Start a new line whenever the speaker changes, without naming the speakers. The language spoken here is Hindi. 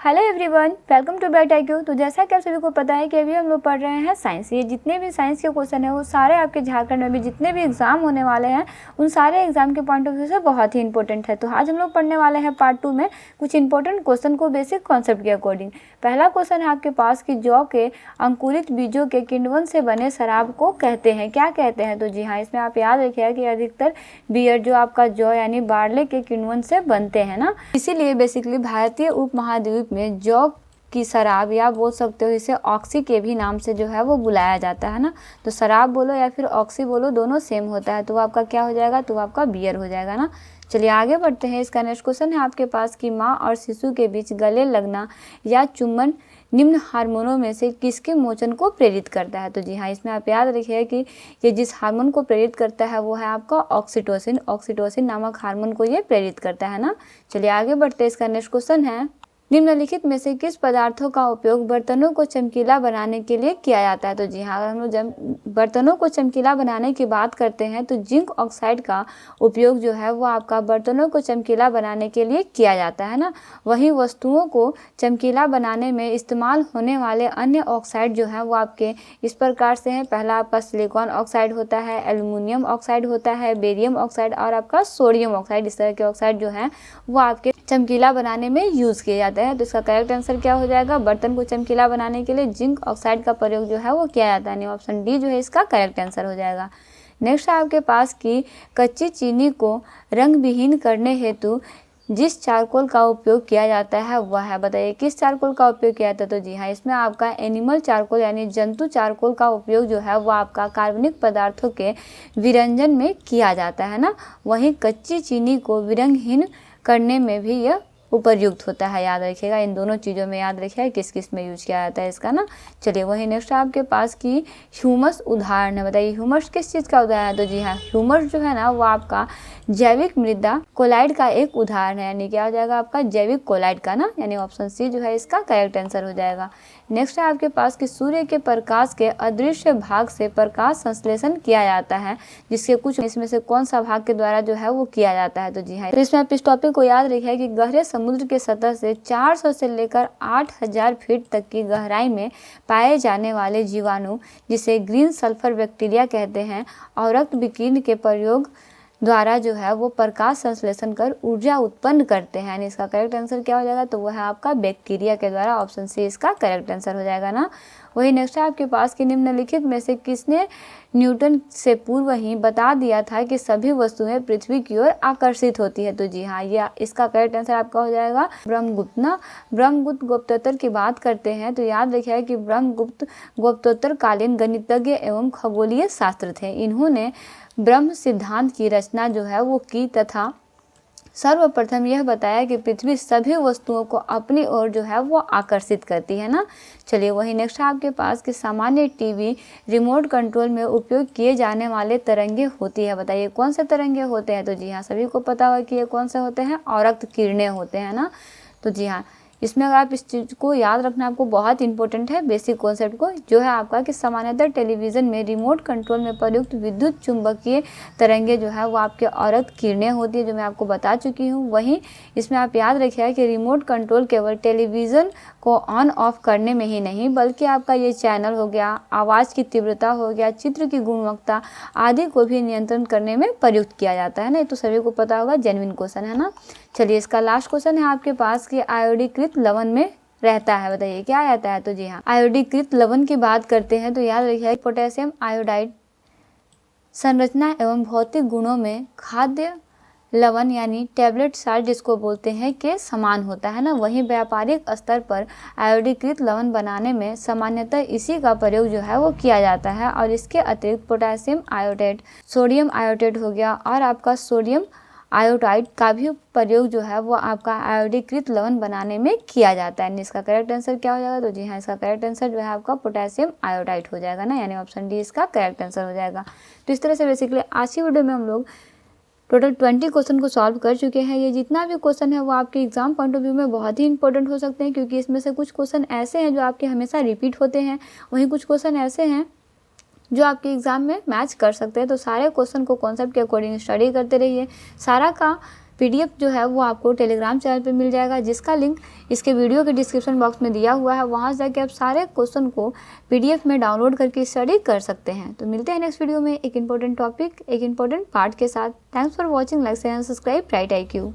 Hello everyone, welcome to bat IQ। तो जैसा कि आप सभी को पता है कि अभी हम लोग पढ़ रहे हैं साइंस। ये जितने भी साइंस के क्वेश्चन है वो सारे आपके झारखंड में भी जितने भी एग्जाम होने वाले हैं उन सारे एग्जाम के पॉइंट ऑफ व्यू से बहुत ही इंपॉर्टेंट है। तो आज हम लोग पढ़ने वाले हैं पार्ट 2 में कुछ इंपॉर्टेंट क्वेश्चन को बेसिक कॉन्सेप्ट के अकॉर्डिंग। पहला क्वेश्चन है आपके पास कि जौ के अंकुरित बीजों के किण्वन से बने शराब को कहते हैं, क्या कहते हैं? तो जी हाँ, इसमें आप याद रखिएगा कि अधिकतर बियर जो आपका जौ यानी बार्ले के किण्वन से बनते हैं ना, इसीलिए बेसिकली भारतीय उपमहाद्वीप में जौ की शराब या बोल सकते हो इसे ऑक्सी के भी नाम से जो है वो बुलाया जाता है ना। तो शराब बोलो या फिर ऑक्सी बोलो, दोनों सेम होता है। तो आपका क्या हो जाएगा? तो आपका बियर हो जाएगा ना। चलिए आगे बढ़ते हैं। इसका नेक्स्ट क्वेश्चन है आपके पास कि माँ और शिशु के बीच गले लगना या चुम्बन निम्न हार्मोनों में से किसके मोचन को प्रेरित करता है? तो जी हाँ, इसमें आप याद रखिए कि ये जिस हार्मोन को प्रेरित करता है वो है आपका ऑक्सीटोसिन। ऑक्सीटोसिन नामक हार्मोन को ये प्रेरित करता है ना। चलिए आगे बढ़ते हैं। इसका नेक्स्ट क्वेश्चन है निम्नलिखित में से किस पदार्थों का उपयोग बर्तनों को चमकीला बनाने के लिए किया जाता है? तो जी हाँ, हम लोग बर्तनों को चमकीला बनाने की बात करते हैं तो जिंक ऑक्साइड का उपयोग जो है वो आपका बर्तनों को चमकीला बनाने के लिए किया जाता है ना। वहीं वस्तुओं को चमकीला बनाने में इस्तेमाल होने वाले अन्य ऑक्साइड जो है वो आपके इस प्रकार से हैं। पहला आपका सिलिकॉन ऑक्साइड होता है, एल्युमिनियम ऑक्साइड होता है, बेरियम ऑक्साइड और आपका सोडियम ऑक्साइड। इस तरह के ऑक्साइड जो है वो आपके चमकीला बनाने में यूज़ किए जाते हैं। तो इसका करेक्ट आंसर क्या हो जाएगा? बर्तन को चमकीला बनाने के लिए जिंक ऑक्साइड का प्रयोग जो है वो किया जाता है। ऑप्शन डी जो है इसका करेक्ट आंसर हो जाएगा। नेक्स्ट है आपके पास कि कच्ची चीनी को रंग विहीन करने हेतु जिस चारकोल का उपयोग किया जाता है वह है, बताइए किस चारकोल का उपयोग किया जाता है? तो जी हाँ, इसमें आपका एनिमल चारकोल यानी जंतु चारकोल का उपयोग जो है वो आपका कार्बनिक पदार्थों के विरंजन में किया जाता है ना। वहीं कच्ची चीनी को विरंगहीन करने में भी यह उपयुक्त होता है। याद रखिएगा, इन दोनों चीज़ों में याद रखिएगा किस किस में यूज किया जाता है इसका ना। चलिए वही नेक्स्ट आपके पास की ह्यूमस उदाहरण है, बताइए ह्यूमस किस चीज़ का उदाहरण है? तो जी हाँ, ह्यूमस जो है ना वो आपका जैविक मृदा कोलाइड का एक उदाहरण है, यानी क्या हो जाएगा आपका जैविक कोलाइड का ना, यानी ऑप्शन सी जो है इसका करेक्ट आंसर हो जाएगा। नेक्स्ट है आपके पास कि सूर्य के प्रकाश के अदृश्य भाग से प्रकाश संश्लेषण किया जाता है, जिसके कुछ इसमें से कौन सा भाग के द्वारा जो है वो किया जाता है? तो जी हाँ, तो इसमें आप इस टॉपिक को याद रखिए कि गहरे समुद्र के सतह से 400 से लेकर 8000 फीट तक की गहराई में पाए जाने वाले जीवाणु, जिसे ग्रीन सल्फर बैक्टीरिया कहते हैं, और रक्त विकीर्ण के प्रयोग द्वारा जो है वो प्रकाश संश्लेषण कर ऊर्जा उत्पन्न करते हैं। यानी इसका करेक्ट आंसर क्या हो जाएगा? तो वह है आपका बैक्टीरिया के द्वारा। ऑप्शन सी इसका करेक्ट आंसर हो जाएगा ना। वही नेक्स्ट है आपके पास कि निम्नलिखित में से किसने न्यूटन से पूर्व ही बता दिया था कि सभी वस्तुएं पृथ्वी की ओर आकर्षित होती है? तो जी हाँ, ये इसका करेक्ट आंसर आपका हो जाएगा ब्रह्मगुप्त ना। ब्रह्मगुप्त गुप्तोत्तर की बात करते हैं तो याद रखिएगा कि ब्रह्मगुप्त गुप्तोत्तर कालीन गणितज्ञ एवं खगोलीय शास्त्र थे। इन्होंने ब्रह्म सिद्धांत की रचना जो है वो की तथा सर्वप्रथम यह बताया कि पृथ्वी सभी वस्तुओं को अपनी ओर जो है वो आकर्षित करती है ना। चलिए वही नेक्स्ट है आपके पास कि सामान्य टीवी रिमोट कंट्रोल में उपयोग किए जाने वाले तरंगे होती है, बताइए कौन से तरंगे होते हैं? तो जी हाँ, सभी को पता होगा कि ये कौन से होते हैं? औरक्त किरणें होते हैं ना। तो जी हाँ, इसमें अगर आप इस चीज़ को याद रखना आपको बहुत इंपॉर्टेंट है, बेसिक कॉन्सेप्ट को, जो है आपका कि सामान्यतः टेलीविज़न में रिमोट कंट्रोल में प्रयुक्त विद्युत चुंबकीय तरंगे जो है वो आपके औरत किरणें होती है, जो मैं आपको बता चुकी हूँ। वहीं इसमें आप याद रखिएगा कि रिमोट कंट्रोल केवल टेलीविज़न को ऑन ऑफ करने में ही नहीं बल्कि आपका ये चैनल हो गया, आवाज़ की तीव्रता हो गया, चित्र की गुणवत्ता आदि को भी नियंत्रण करने में प्रयुक्त किया जाता है ना। ये तो सभी को पता होगा, जेन्युइन क्वेश्चन है ना। चलिए इसका लास्ट क्वेश्चन है आपके पास कि आयोडीकृत लवण में रहता है, बताइए क्या रहता है? तो जी हाँ, आयोडीकृत लवण की बात करते हैं तो याद रखिए पोटेशियम आयोडाइड संरचना एवं भौतिक गुणों में खाद्य लवण यानी टैबलेट साल्ट जिसको बोलते हैं के समान होता है ना। वहीं व्यापारिक स्तर पर आयोडीकृत लवण बनाने में सामान्यतः इसी का प्रयोग जो है वो किया जाता है। और इसके अतिरिक्त पोटेशियम आयोडेट, सोडियम आयोडेट हो गया और आपका सोडियम आयोडाइड का भी प्रयोग जो है वो आपका आयोडीकृत लवण बनाने में किया जाता है। इसका करेक्ट आंसर क्या हो जाएगा? तो जी हाँ, इसका करेक्ट आंसर जो है आपका पोटेशियम आयोडाइड हो जाएगा ना, यानी ऑप्शन डी इसका करेक्ट आंसर हो जाएगा। तो इस तरह से बेसिकली आज की वीडियो में हम लोग टोटल 20 क्वेश्चन को सॉल्व कर चुके हैं। ये जितना भी क्वेश्चन है वो आपके एग्जाम पॉइंट ऑफ व्यू में बहुत ही इंपॉर्टेंट हो सकते हैं, क्योंकि इसमें से कुछ क्वेश्चन ऐसे हैं जो आपके हमेशा रिपीट होते हैं, वहीं कुछ क्वेश्चन ऐसे हैं जो आपके एग्जाम में मैच कर सकते हैं। तो सारे क्वेश्चन को कॉन्सेप्ट के अकॉर्डिंग स्टडी करते रहिए। सारा का PDF जो है वो आपको टेलीग्राम चैनल पे मिल जाएगा, जिसका लिंक इसके वीडियो के डिस्क्रिप्शन बॉक्स में दिया हुआ है। वहाँ से जाके आप सारे क्वेश्चन को PDF में डाउनलोड करके स्टडी कर सकते हैं। तो मिलते हैं नेक्स्ट वीडियो में एक इंपॉर्टेंट टॉपिक, एक इंपॉर्टेंट पार्ट के साथ। Thanks for watching, like and subscribe bright IQ।